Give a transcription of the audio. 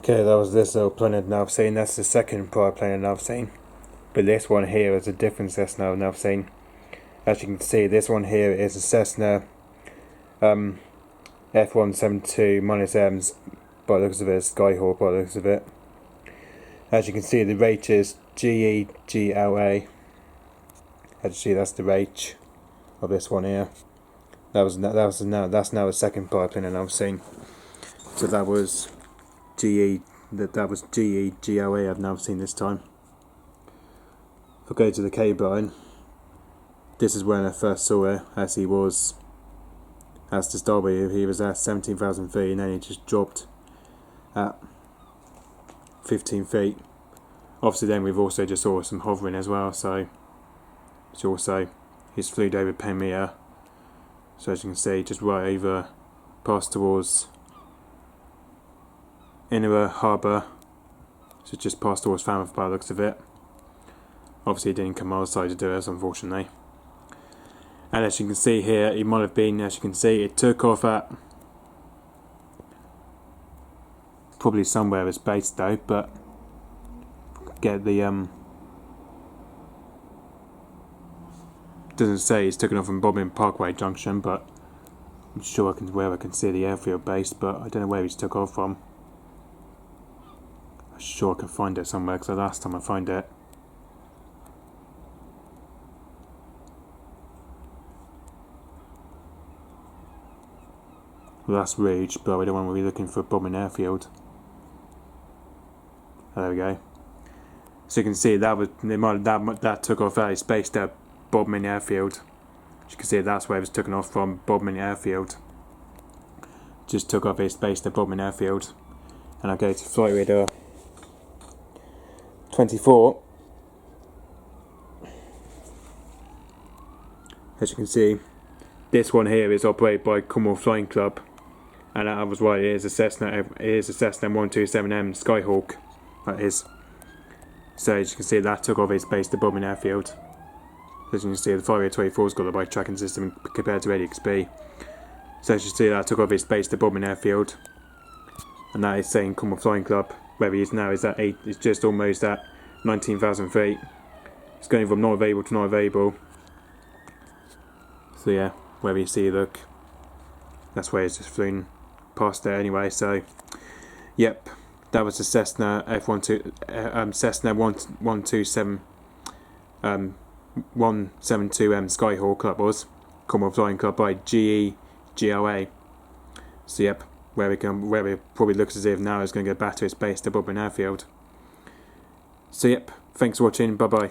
Okay, that was this little plane I've now seen. That's the second private plane I've now seen. But this one here is a different Cessna I've now seen. As you can see, this one here is a Cessna F172-M by the looks of it, Skyhawk by the looks of it. As you can see, the rate is G-EGLA. As you see, that's the rate of this one here. That's now the second private plane I've now seen. So that was G-EGLA I've now seen this time. If I go to the K-line, this is when I first saw it, as he was, as to start with, he was at 17,000 feet and then he just dropped at 15 feet. Obviously then we've also just saw some hovering as well, so it's also, he's flew over Pemia, so as you can see, just right over, past towards Inner Harbour, so just past towards Falmouth by the looks of it. Obviously it didn't come our side to do this, unfortunately. And as you can see here, it might have been, as you can see, it took off at probably somewhere it's based though, but get the doesn't say it's taken off from Bobbin Parkway Junction, but I'm sure I can see the airfield base, but I don't know where he's took off from. I'm sure I can find it somewhere, because the last time I found it, well, that's Rouge, but we don't want to be looking for Bobbin Airfield. Oh, there we go. So you can see that took off at its base at Bobbin Airfield. As you can see, that's where it was taken off from, Bobbin Airfield. Just took off its base at Bobbin Airfield. And I go to flight radar 24. As you can see, this one here is operated by Cornwall Flying Club, and that was right. It is a Cessna M127M Skyhawk. That is. So as you can see, that took off its base to Bobbin Airfield. As you can see, the 5824's got the bike tracking system compared to ADXB. So as you can see, that took off its base to Bobbin Airfield, and that is saying Cornwall Flying Club. Where he is now is at it's just almost at 19,000 feet. It's going from not available to not available. So yeah, wherever you see, look, that's where it's just flown past there anyway. So, yep, that was the Cessna Cessna 127 172M Skyhawk. That was Cornwall Flying Club by G-EGLA. So yep, where it probably looks as if now it's going to go back to its base to Bobbin Airfield. So yep, thanks for watching. Bye bye.